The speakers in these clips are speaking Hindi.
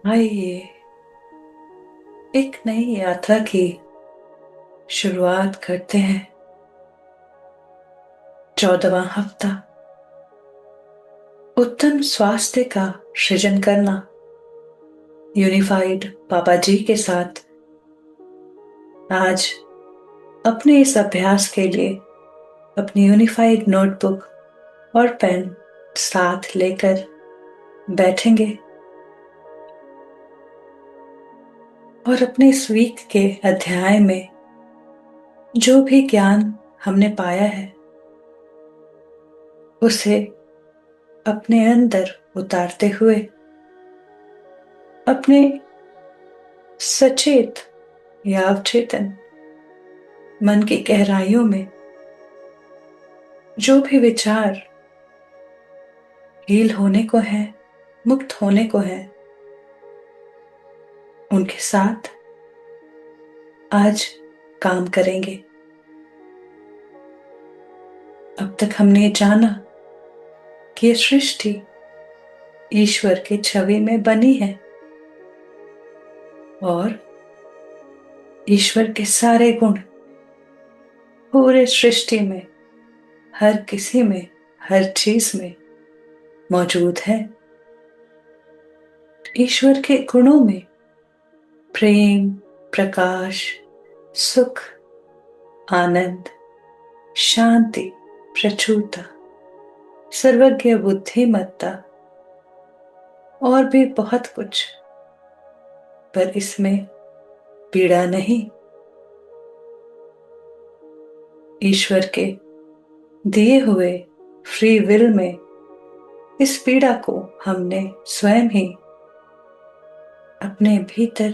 आइए एक नई यात्रा की शुरुआत करते हैं। 14वां हफ्ता, उत्तम स्वास्थ्य का सृजन करना। यूनिफाइड पापा जी के साथ आज अपने इस अभ्यास के लिए अपनी यूनिफाइड नोटबुक और पेन साथ लेकर बैठेंगे और अपने इस वीक के अध्याय में जो भी ज्ञान हमने पाया है उसे अपने अंदर उतारते हुए अपने सचेत या अवचेतन मन की गहराइयों में जो भी विचार हील होने को है, मुक्त होने को है, उनके साथ आज काम करेंगे। अब तक हमने जाना कि ये सृष्टि ईश्वर की छवि में बनी है और ईश्वर के सारे गुण पूरे सृष्टि में, हर किसी में, हर चीज में मौजूद है। ईश्वर के गुणों में प्रेम, प्रकाश, सुख, आनंद, शांति, प्रचुरता, सर्वज्ञ बुद्धिमत्ता और भी बहुत कुछ, पर इसमें पीड़ा नहीं। ईश्वर के दिए हुए फ्री विल में इस पीड़ा को हमने स्वयं ही अपने भीतर,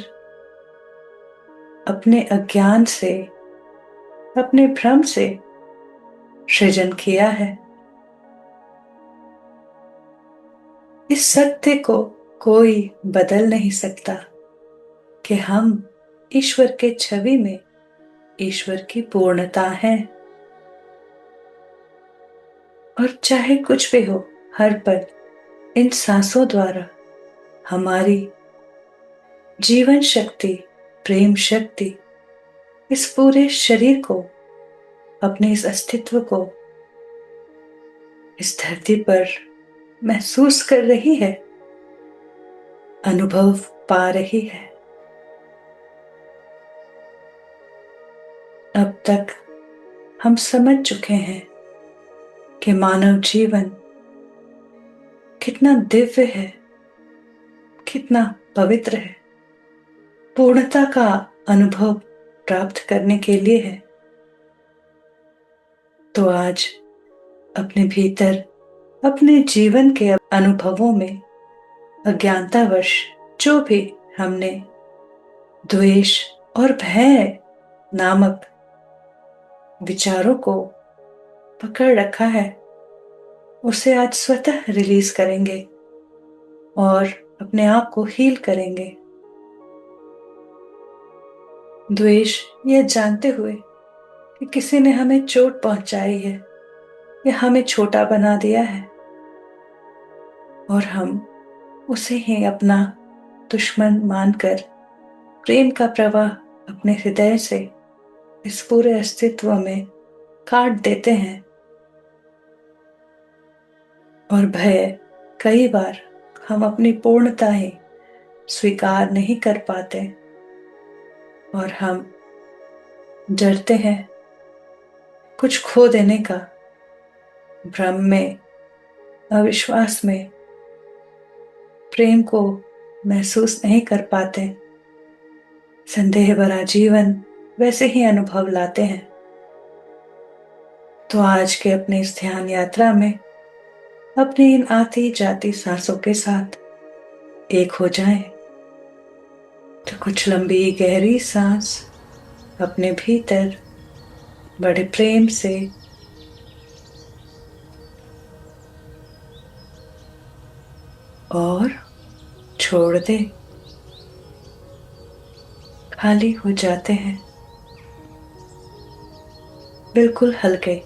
अपने अज्ञान से, अपने भ्रम से सृजन किया है। इस सत्य को कोई बदल नहीं सकता कि हम ईश्वर के छवि में ईश्वर की पूर्णता है और चाहे कुछ भी हो, हर पल इन सांसों द्वारा हमारी जीवन शक्ति, प्रेम शक्ति इस पूरे शरीर को, अपने इस अस्तित्व को इस धरती पर महसूस कर रही है, अनुभव पा रही है। अब तक हम समझ चुके हैं कि मानव जीवन कितना दिव्य है, कितना पवित्र है, पूर्णता का अनुभव प्राप्त करने के लिए है। तो आज अपने भीतर, अपने जीवन के अनुभवों में अज्ञानतावश जो भी हमने द्वेष और भय नामक विचारों को पकड़ रखा है, उसे आज स्वतः रिलीज करेंगे और अपने आप को हील करेंगे। द्वेष यह जानते हुए कि किसी ने हमें चोट पहुंचाई है या हमें छोटा बना दिया है और हम उसे ही अपना दुश्मन मानकर प्रेम का प्रवाह अपने हृदय से इस पूरे अस्तित्व में काट देते हैं। और भय, कई बार हम अपनी पूर्णता ही स्वीकार नहीं कर पाते और हम डरते हैं कुछ खो देने का, भ्रम में, अविश्वास में प्रेम को महसूस नहीं कर पाते, संदेह भरा जीवन वैसे ही अनुभव लाते हैं। तो आज के अपने इस ध्यान यात्रा में अपनी इन आती जाती सांसों के साथ एक हो जाएं। तो कुछ लंबी गहरी सांस अपने भीतर बड़े प्रेम से और छोड़ दे, खाली हो जाते हैं, बिल्कुल हल्के,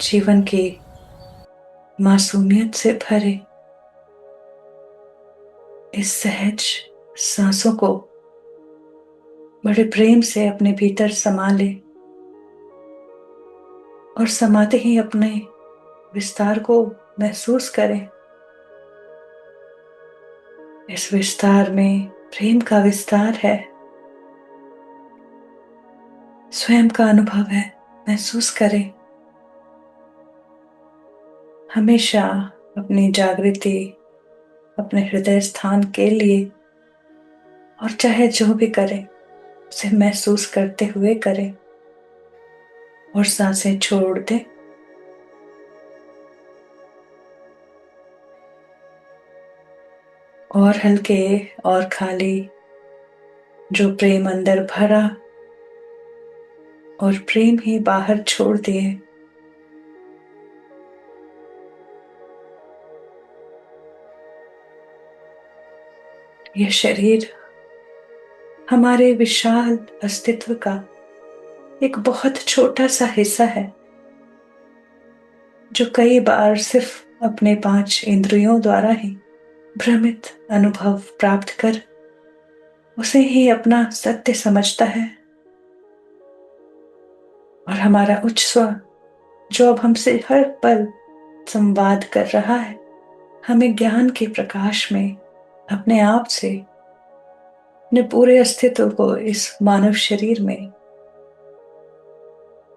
जीवन की मासूमियत से भरे। इस सहज सांसों को बड़े प्रेम से अपने भीतर समा ले और समाते ही अपने विस्तार को महसूस करें। इस विस्तार में प्रेम का विस्तार है, स्वयं का अनुभव है, महसूस करें। हमेशा अपनी जागृति अपने हृदय स्थान के लिए और चाहे जो भी करें उसे महसूस करते हुए करें और सांसें छोड़ दें। और हल्के और खाली, जो प्रेम अंदर भरा और प्रेम ही बाहर छोड़ दिए। यह शरीर हमारे विशाल अस्तित्व का एक बहुत छोटा सा हिस्सा है, जो कई बार सिर्फ अपने 5 इंद्रियों द्वारा ही भ्रमित अनुभव प्राप्त कर उसे ही अपना सत्य समझता है। और हमारा उच्च स्व, जो अब हमसे हर पल संवाद कर रहा है, हमें ज्ञान के प्रकाश में अपने आप से, अपने पूरे अस्तित्व को इस मानव शरीर में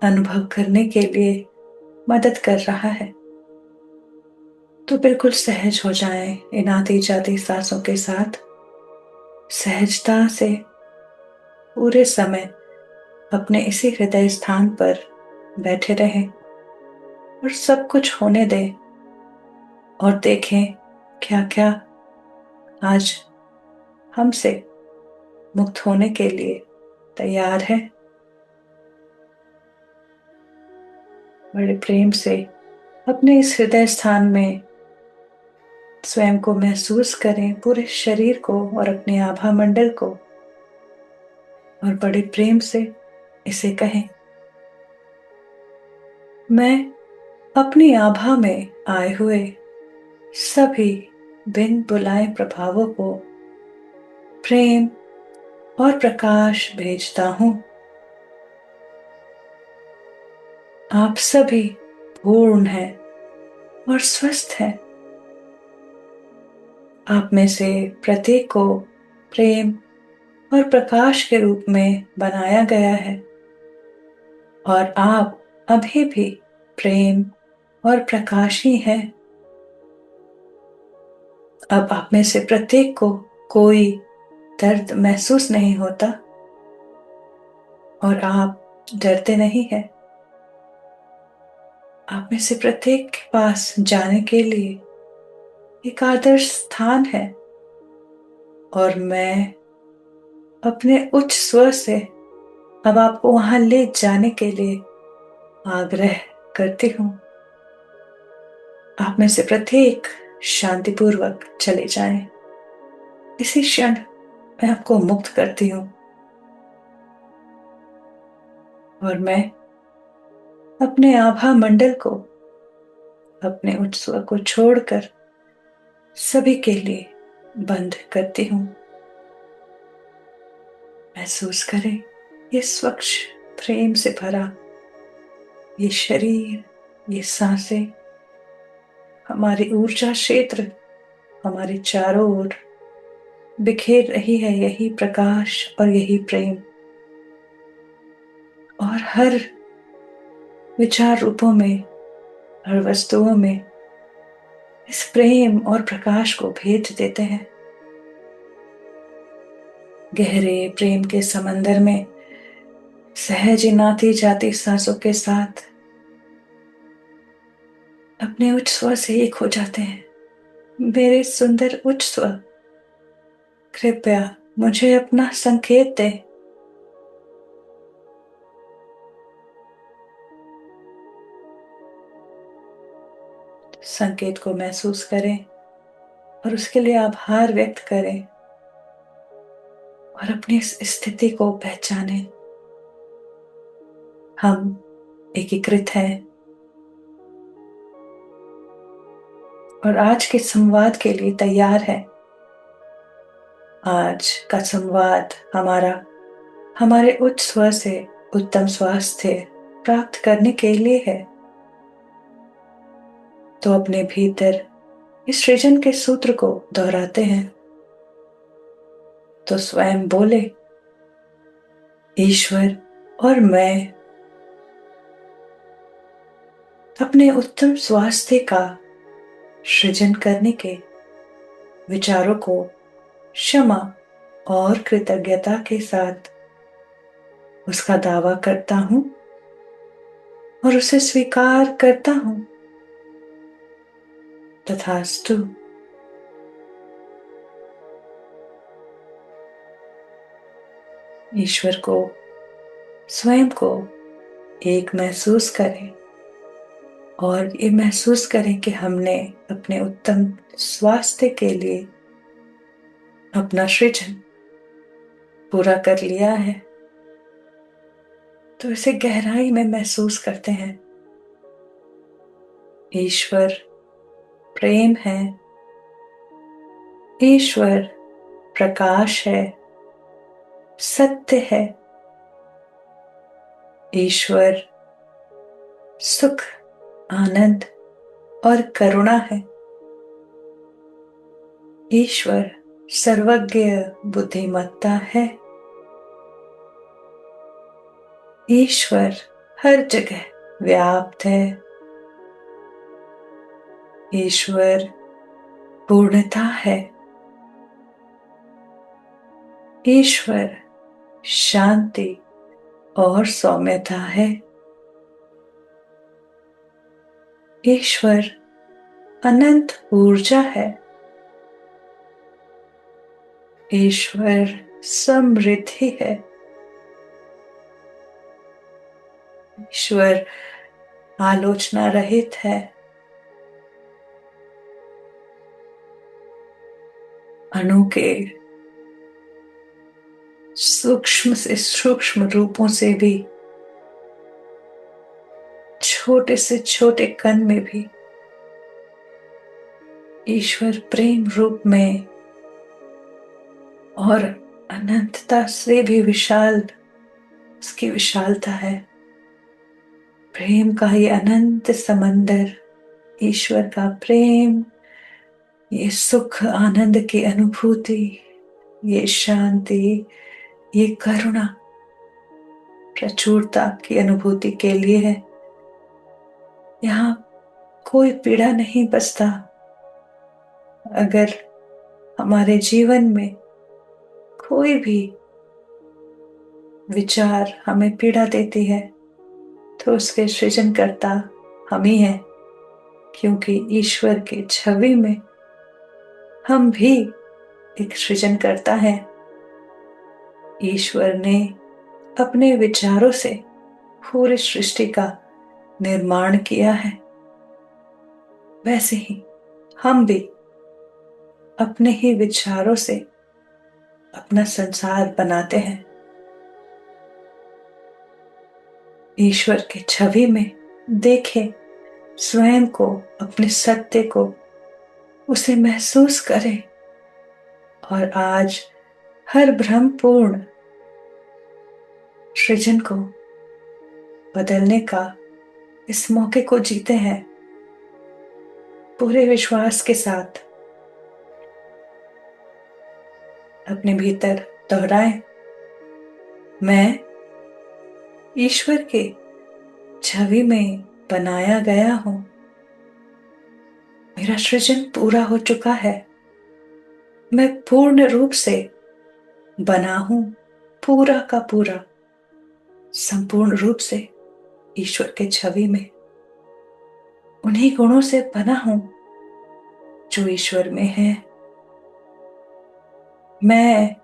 अनुभव करने के लिए मदद कर रहा है। तो बिल्कुल सहज हो जाएं इन आती जाती सांसों के साथ। सहजता से पूरे समय अपने इसी हृदय स्थान पर बैठे रहें और सब कुछ होने दें और देखें क्या क्या आज हमसे मुक्त होने के लिए तैयार है। बड़े प्रेम से अपने इस हृदय स्थान में स्वयं को महसूस करें, पूरे शरीर को और अपने आभा मंडल को, और बड़े प्रेम से इसे कहें, मैं अपनी आभा में आए हुए सभी बिन बुलाए प्रभावों को प्रेम और प्रकाश भेजता हूं। आप सभी पूर्ण हैं और स्वस्थ हैं। आप में से प्रत्येक को प्रेम और प्रकाश के रूप में बनाया गया है और आप अभी भी प्रेम और प्रकाश ही हैं। अब आप में से प्रत्येक को कोई दर्द महसूस नहीं होता और आप डरते नहीं हैं। आप में से प्रत्येक के पास जाने के लिए एक आदर्श स्थान है और मैं अपने उच्च स्वर से अब आपको वहां ले जाने के लिए आग्रह करती हूं। आप में से प्रत्येक शांतिपूर्वक चले जाएं। इसी क्षण मैं आपको मुक्त करती हूं और मैं अपने आभा मंडल को, अपने उच्च स्वर को छोड़कर सभी के लिए बंद करती हूं। महसूस करें ये स्वच्छ प्रेम से भरा ये शरीर, ये सांसें, हमारी ऊर्जा क्षेत्र हमारे चारों ओर बिखेर रही है यही प्रकाश और यही प्रेम। और हर विचार रूपों में, हर वस्तुओं में इस प्रेम और प्रकाश को भेज देते हैं। गहरे प्रेम के समंदर में सहज इन आती जाती सांसों के साथ अपने उच्च स्वर से एक हो जाते हैं। मेरे सुंदर उच्च स्वर, कृपया मुझे अपना संकेत दे। संकेत को महसूस करें और उसके लिए आभार व्यक्त करें और अपनी इस स्थिति को पहचानें। हम एकीकृत हैं और आज के संवाद के लिए तैयार है। आज का संवाद हमारा हमारे उच्च स्वर से उत्तम स्वास्थ्य प्राप्त करने के लिए है। तो अपने भीतर इस सृजन के सूत्र को दोहराते हैं। तो स्वयं बोले, ईश्वर और मैं अपने उत्तम स्वास्थ्य का सृजन करने के विचारों को क्षमा और कृतज्ञता के साथ उसका दावा करता हूं और उसे स्वीकार करता हूं। तथास्तु। ईश्वर को, स्वयं को एक महसूस करें और ये महसूस करें कि हमने अपने उत्तम स्वास्थ्य के लिए अपना सृजन पूरा कर लिया है। तो इसे गहराई में महसूस करते हैं। ईश्वर प्रेम है, ईश्वर प्रकाश है, सत्य है, ईश्वर सुख, आनंद और करुणा है, ईश्वर सर्वज्ञ बुद्धिमत्ता है, ईश्वर हर जगह व्याप्त है, ईश्वर पूर्णता है, ईश्वर शांति और सौम्यता है, ईश्वर अनंत ऊर्जा है, ईश्वर समृद्धि है, ईश्वर आलोचना रहित है, अणु के सूक्ष्म से सूक्ष्म रूपों से भी, छोटे से छोटे कण में भी ईश्वर प्रेम रूप में और अनंतता से भी विशाल, उसकी विशालता है। प्रेम का ये अनंत समंदर, ईश्वर का प्रेम, ये सुख आनंद की अनुभूति, ये शांति, ये करुणा प्रचुरता की अनुभूति के लिए है। यहाँ कोई पीड़ा नहीं बसता। अगर हमारे जीवन में कोई भी विचार हमें पीड़ा देती है तो उसके सृजनकर्ता हम ही हैं, क्योंकि ईश्वर की छवि में हम भी एक सृजनकर्ता हैं। ईश्वर ने अपने विचारों से पूरी सृष्टि का निर्माण किया है, वैसे ही हम भी अपने ही विचारों से अपना संसार बनाते हैं। ईश्वर की छवि में देखें स्वयं को, अपने सत्य को, उसे महसूस करें और आज हर भ्रमपूर्ण सृजन को बदलने का इस मौके को जीते हैं पूरे विश्वास के साथ। अपने भीतर दोहराएं, मैं ईश्वर के छवि में बनाया गया हूं। मेरा सृजन पूरा हो चुका है। मैं पूर्ण रूप से बना हूं, पूरा का पूरा, संपूर्ण रूप से ईश्वर के छवि में, उन्हीं गुणों से बना हूं जो ईश्वर में है। मैं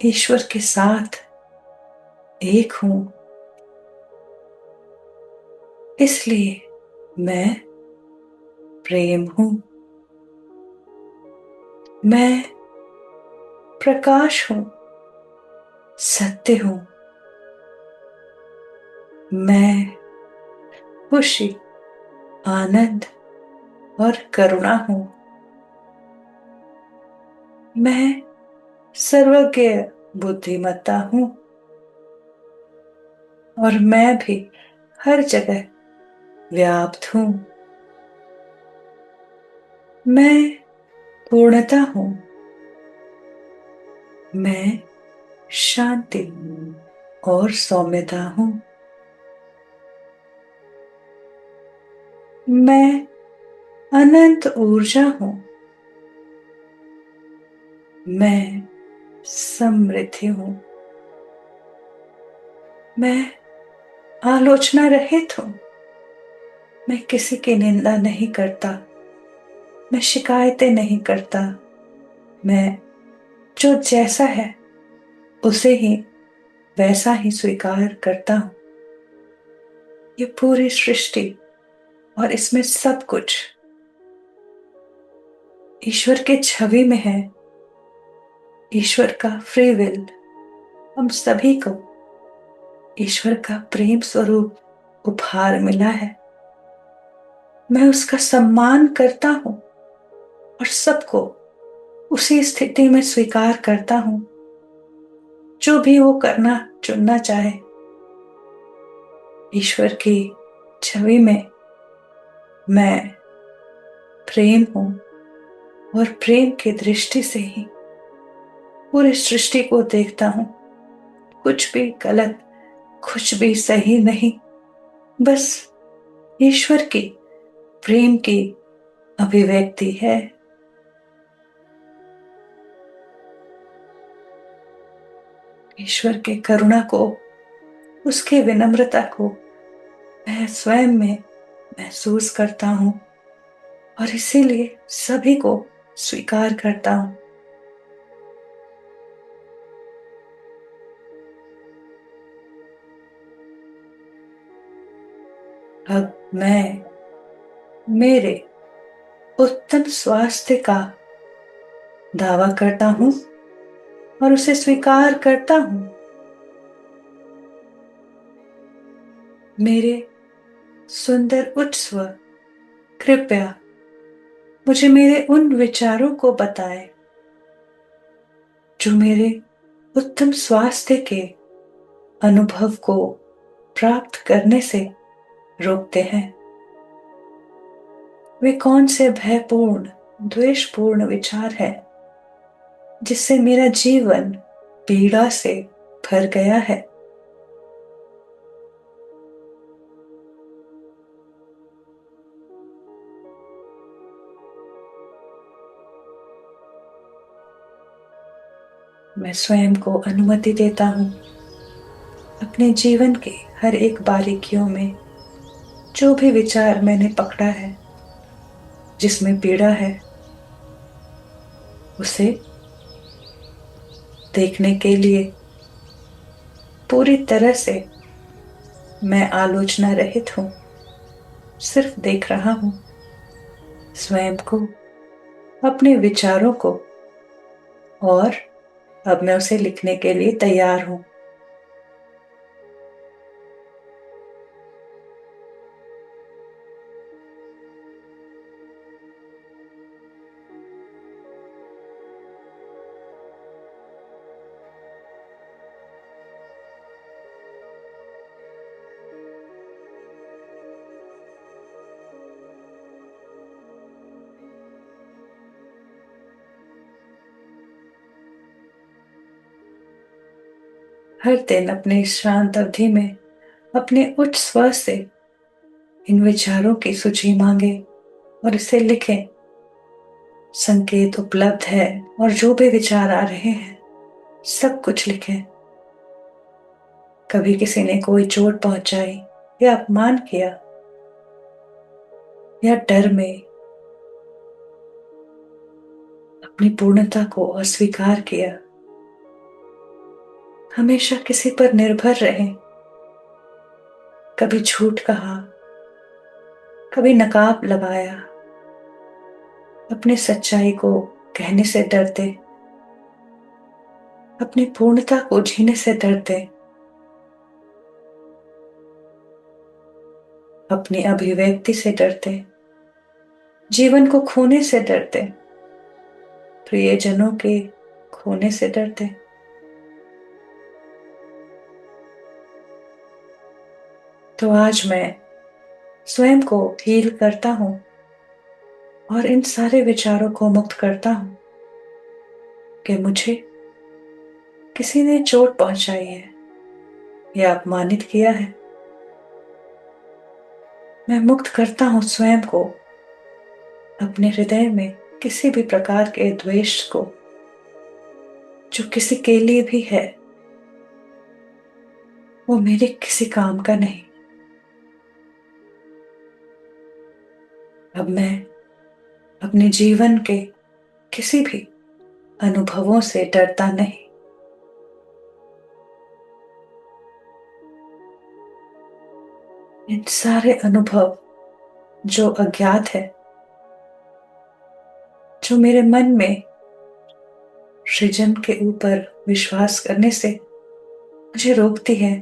ईश्वर के साथ एक हूं, इसलिए मैं प्रेम हूं। मैं प्रकाश हूं, सत्य हूं। मैं खुशी, आनंद और करुणा हूं। मैं सर्वज्ञ बुद्धिमत्ता हूं और मैं भी हर जगह व्याप्त हूं। मैं पूर्णता हूं। मैं शांति और सौम्यता हूं। मैं अनंत ऊर्जा हूं। मैं समृद्धि हूं। मैं आलोचना रहित हूं। मैं किसी की निंदा नहीं करता। मैं शिकायतें नहीं करता। मैं जो जैसा है उसे ही वैसा ही स्वीकार करता हूं। ये पूरी सृष्टि और इसमें सब कुछ ईश्वर के छवि में है। ईश्वर का फ्री विल हम सभी को ईश्वर का प्रेम स्वरूप उपहार मिला है। मैं उसका सम्मान करता हूं और सबको उसी स्थिति में स्वीकार करता हूं जो भी वो करना चुनना चाहे। ईश्वर की छवि में मैं प्रेम हूं और प्रेम की दृष्टि से ही पूरी सृष्टि को देखता हूं। कुछ भी गलत, कुछ भी सही नहीं, बस ईश्वर की प्रेम की अभिव्यक्ति है। ईश्वर के करुणा को, उसके विनम्रता को मैं स्वयं में महसूस करता हूं और इसीलिए सभी को स्वीकार करता हूं। अब मैं मेरे उत्तम स्वास्थ्य का दावा करता हूं और उसे स्वीकार करता हूं। मेरे सुंदर उच्च स्वर कृपया मुझे मेरे उन विचारों को बताएं जो मेरे उत्तम स्वास्थ्य के अनुभव को प्राप्त करने से रोकते हैं। वे कौन से भयपूर्ण, द्वेषपूर्ण विचार हैं जिससे मेरा जीवन पीड़ा से भर गया है। मैं स्वयं को अनुमति देता हूं अपने जीवन के हर एक बारीकियों में जो भी विचार मैंने पकड़ा है, जिसमें पीड़ा है, उसे देखने के लिए पूरी तरह से मैं आलोचना रहित हूं। सिर्फ देख रहा हूं स्वयं को, अपने विचारों को, और अब मैं उसे लिखने के लिए तैयार हूं। हर दिन अपने इस शांत अवधि में अपने उच्च स्वर से इन विचारों की सूची मांगे और इसे लिखें। संकेत उपलब्ध है और जो भी विचार आ रहे हैं सब कुछ लिखें। कभी किसी ने कोई चोट पहुंचाई या अपमान किया या डर में अपनी पूर्णता को अस्वीकार किया, हमेशा किसी पर निर्भर रहें। कभी झूठ कहा, कभी नकाब लगाया, अपनी सच्चाई को कहने से डरते, अपनी पूर्णता को जीने से डरते, अपनी अभिव्यक्ति से डरते, जीवन को खोने से डरते, प्रियजनों के खोने से डरते। तो आज मैं स्वयं को हील करता हूं और इन सारे विचारों को मुक्त करता हूं कि मुझे किसी ने चोट पहुंचाई है या अपमानित किया है। मैं मुक्त करता हूं स्वयं को अपने हृदय में किसी भी प्रकार के द्वेष को, जो किसी के लिए भी है, वो मेरे किसी काम का नहीं। अब मैं अपने जीवन के किसी भी अनुभवों से डरता नहीं। इन सारे अनुभव जो अज्ञात है, जो मेरे मन में सृजन के ऊपर विश्वास करने से मुझे रोकती है,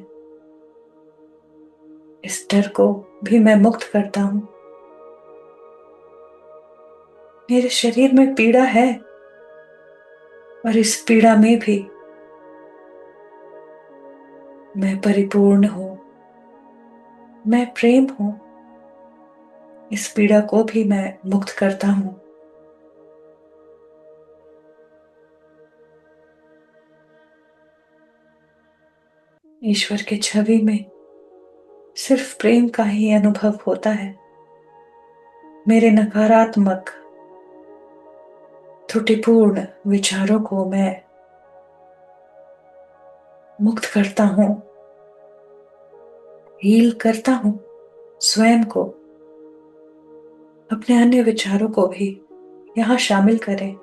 इस डर को भी मैं मुक्त करता हूं। मेरे शरीर में पीड़ा है और इस पीड़ा में भी मैं परिपूर्ण हूं, मैं प्रेम हूं। इस पीड़ा को भी मैं मुक्त करता हूं। ईश्वर की छवि में सिर्फ प्रेम का ही अनुभव होता है। मेरे नकारात्मक त्रुटिपूर्ण विचारों को मैं मुक्त करता हूं, हील करता हूं स्वयं को। अपने अन्य विचारों को भी यहां शामिल करें,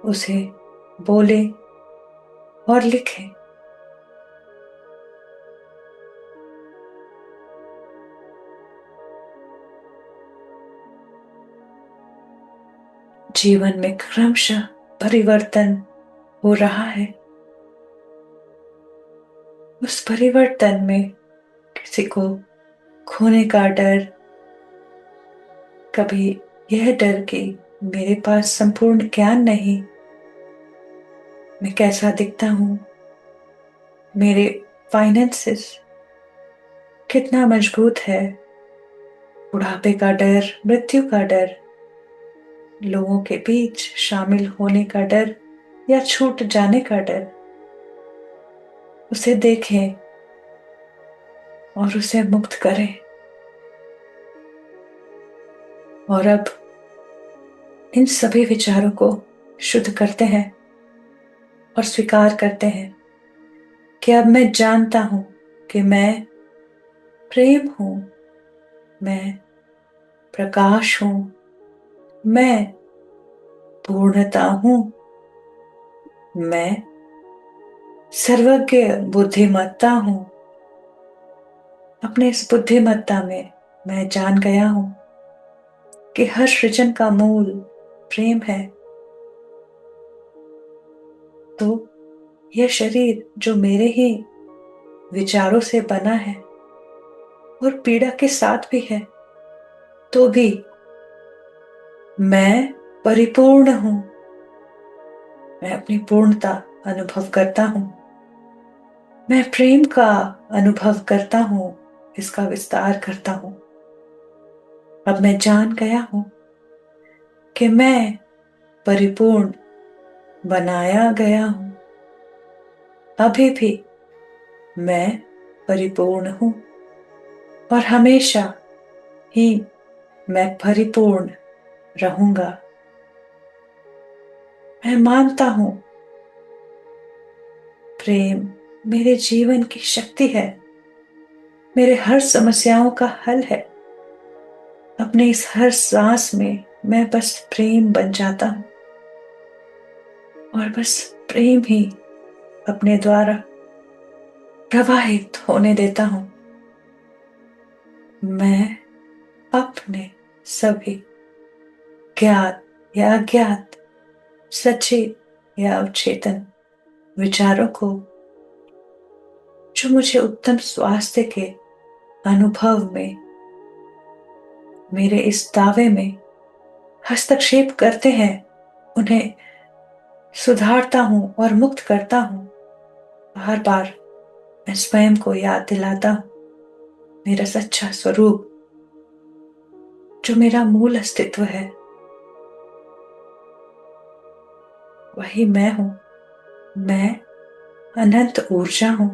उसे बोले और लिखें। जीवन में क्रमशः परिवर्तन हो रहा है। उस परिवर्तन में किसी को खोने का डर, कभी यह डर कि मेरे पास संपूर्ण ज्ञान नहीं, मैं कैसा दिखता हूं, मेरे फाइनेंसेस कितना मजबूत है, बुढ़ापे का डर, मृत्यु का डर, लोगों के बीच शामिल होने का डर या छूट जाने का डर, उसे देखें और उसे मुक्त करें। और अब इन सभी विचारों को शुद्ध करते हैं और स्वीकार करते हैं कि अब मैं जानता हूं कि मैं प्रेम हूं, मैं प्रकाश हूं, मैं पूर्णता हूं, मैं सर्वज्ञ बुद्धिमत्ता हूं। अपने इस बुद्धिमत्ता में मैं जान गया हूं कि हर सृजन का मूल प्रेम है। तो यह शरीर जो मेरे ही विचारों से बना है और पीड़ा के साथ भी है, तो भी मैं परिपूर्ण हूं। मैं अपनी पूर्णता अनुभव करता हूं। मैं प्रेम का अनुभव करता हूं, इसका विस्तार करता हूं। अब मैं जान गया हूं कि मैं परिपूर्ण बनाया गया हूं। अभी भी मैं परिपूर्ण हूं और हमेशा ही मैं परिपूर्ण रहूंगा। मैं मानता हूं प्रेम मेरे जीवन की शक्ति है, मेरे हर समस्याओं का हल है। अपने इस हर सांस में मैं बस प्रेम बन जाता हूं और बस प्रेम ही अपने द्वारा प्रवाहित होने देता हूं। मैं अपने सभी ज्ञात या अज्ञात, सचेत या अवचेतन विचारों को, जो मुझे उत्तम स्वास्थ्य के अनुभव में, मेरे इस दावे में हस्तक्षेप करते हैं, उन्हें सुधारता हूं और मुक्त करता हूं। बार बार मैं स्वयं को याद दिलाता हूं मेरा सच्चा स्वरूप, जो मेरा मूल अस्तित्व है, वही मैं हूं। मैं अनंत ऊर्जा हूं।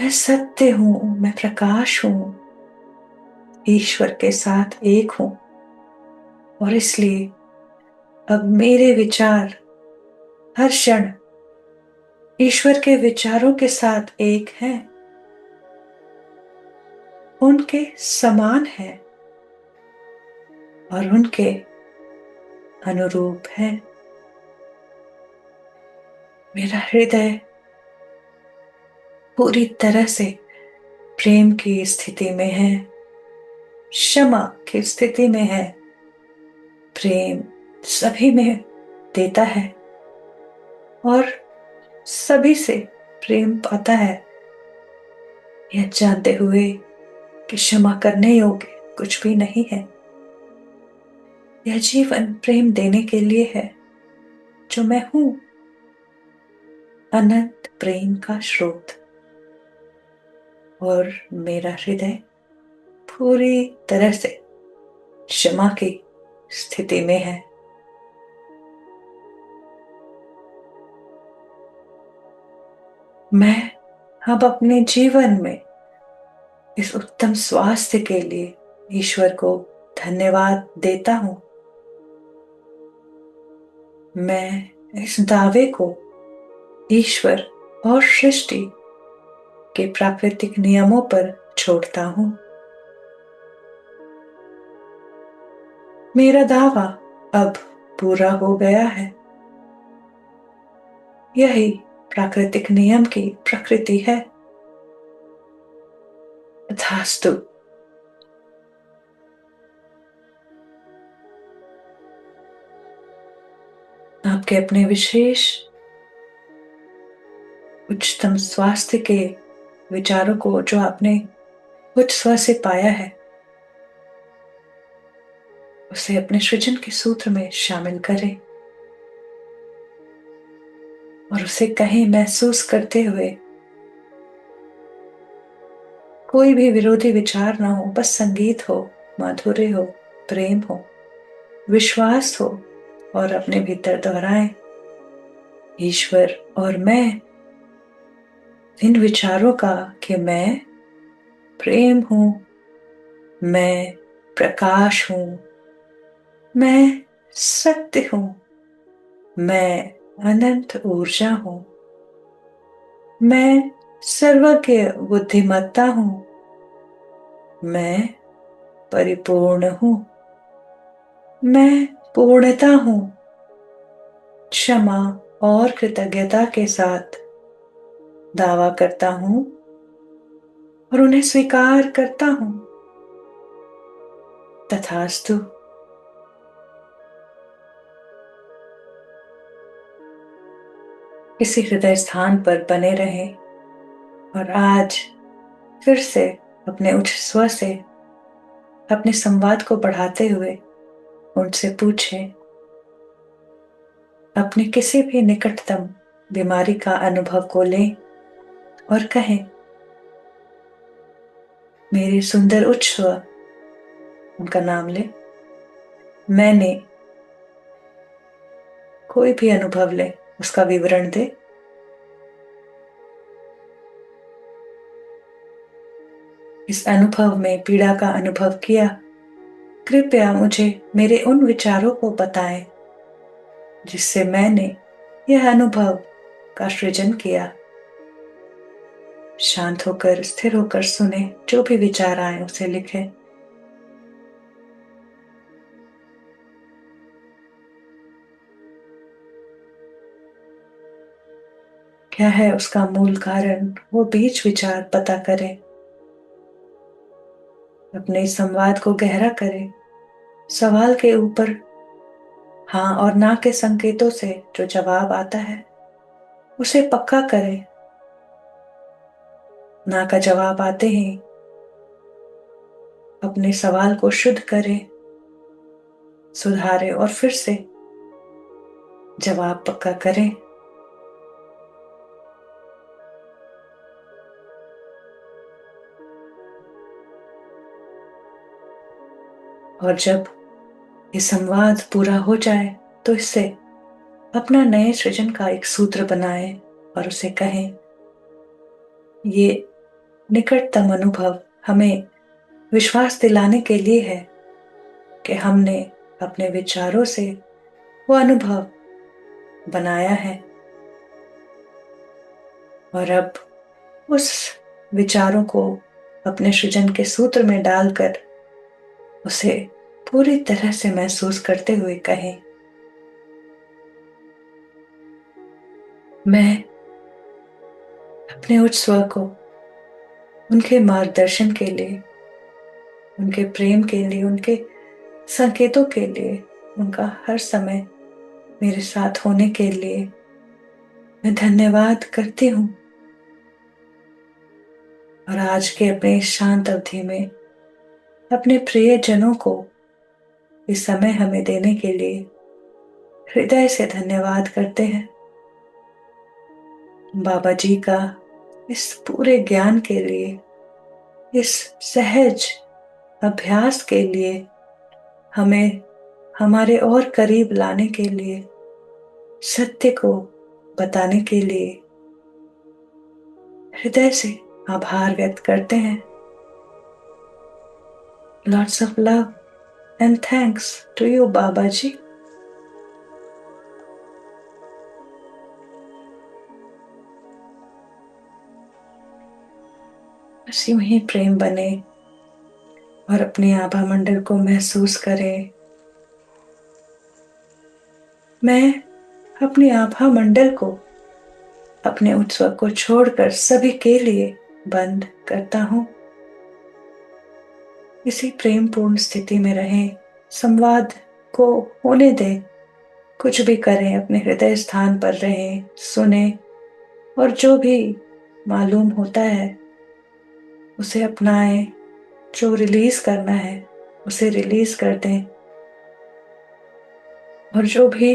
मैं सत्य हूं। मैं प्रकाश हूं। ईश्वर के साथ एक हूं। और इसलिए अब मेरे विचार हर क्षण ईश्वर के विचारों के साथ एक हैं, उनके समान है और उनके अनुरूप है। मेरा हृदय पूरी तरह से प्रेम की स्थिति में है, क्षमा की स्थिति में है। प्रेम सभी में देता है और सभी से प्रेम पाता है, यह जानते हुए कि क्षमा करने योग्य कुछ भी नहीं है। यह जीवन प्रेम देने के लिए है, जो मैं हूं, अनंत प्रेम का स्रोत। और मेरा हृदय पूरी तरह से क्षमा की स्थिति में है। मैं अब अपने जीवन में इस उत्तम स्वास्थ्य के लिए ईश्वर को धन्यवाद देता हूं। मैं इस दावे को ईश्वर और सृष्टि के प्राकृतिक नियमों पर छोड़ता हूं। मेरा दावा अब पूरा हो गया है। यही प्राकृतिक नियम की प्रकृति है। तथास्तु। आपके अपने विशेष उच्चतम स्वास्थ्य के विचारों को, जो आपने उच्च स्व से पाया है, उसे अपने सृजन के सूत्र में शामिल करें और उसे कहीं महसूस करते हुए, कोई भी विरोधी विचार ना हो, बस संगीत हो, माधुर्य हो, प्रेम हो, विश्वास हो, और अपने भीतर दोहराएं, ईश्वर और मैं, इन विचारों का कि मैं प्रेम हूं, मैं प्रकाश हूं, मैं सत्य हूं, मैं अनंत ऊर्जा हूं, मैं सर्वज्ञ बुद्धिमत्ता हूं, मैं परिपूर्ण हूं, मैं पूर्णता हूं। क्षमा और कृतज्ञता के साथ दावा करता हूं और उन्हें स्वीकार करता हूं। तथास्तु। किसी हृदय स्थान पर बने रहें और आज फिर से अपने उच्च स्व से अपने संवाद को बढ़ाते हुए उनसे पूछें, अपने किसी भी निकटतम बीमारी का अनुभव को लें और कहें, मेरे सुंदर उच्च स्व, उनका नाम लें, मैंने कोई भी अनुभव ले, उसका विवरण दे। इस अनुभव में पीड़ा का अनुभव किया, कृपया मुझे मेरे उन विचारों को बताएं जिससे मैंने यह अनुभव का सृजन किया। शांत होकर, स्थिर होकर सुने, जो भी विचार आए उसे लिखें। क्या है उसका मूल कारण, वो बीज विचार पता करें। अपने संवाद को गहरा करें। सवाल के ऊपर हाँ और ना के संकेतों से जो जवाब आता है उसे पक्का करें। ना का जवाब आते ही अपने सवाल को शुद्ध करें, सुधारें और फिर से जवाब पक्का करें। और जब ये संवाद पूरा हो जाए तो इससे अपना नए सृजन का एक सूत्र बनाएं और उसे कहें। ये निकटतम अनुभव हमें विश्वास दिलाने के लिए है कि हमने अपने विचारों से वो अनुभव बनाया है, और अब उस विचारों को अपने सृजन के सूत्र में डालकर उसे पूरी तरह से महसूस करते हुए कहें, मैं अपने उच्च स्व को उनके मार्गदर्शन के लिए, उनके प्रेम के लिए, उनके संकेतों के लिए, उनका हर समय मेरे साथ होने के लिए मैं धन्यवाद करती हूँ। और आज के अपने इस शांत अवधि में अपने प्रियजनों को इस समय हमें देने के लिए हृदय से धन्यवाद करते हैं। बाबा जी का इस पूरे ज्ञान के लिए, इस सहज अभ्यास के लिए, हमें हमारे और करीब लाने के लिए, सत्य को बताने के लिए हृदय से आभार व्यक्त करते हैं। Lots of love and thanks to you, बाबा जी। बस यूं ही प्रेम बने और अपनी आभा मंडल को महसूस करें। मैं अपनी आभा मंडल को अपने उत्सव को छोड़कर सभी के लिए बंद करता हूं। इसी प्रेम पूर्ण स्थिति में रहें, संवाद को होने दें, कुछ भी करें, अपने हृदय स्थान पर रहें, सुने, और जो भी मालूम होता है उसे अपनाएं। जो रिलीज करना है उसे रिलीज कर दें, और जो भी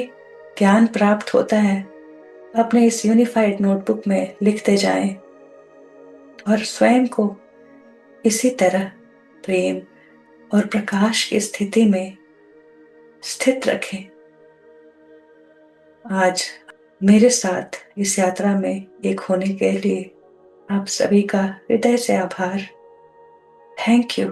ज्ञान प्राप्त होता है अपने इस यूनिफाइड नोटबुक में लिखते जाएं, और स्वयं को इसी तरह प्रेम और प्रकाश की स्थिति में स्थित रखें। आज मेरे साथ इस यात्रा में एक होने के लिए आप सभी का हृदय से आभार। Thank you.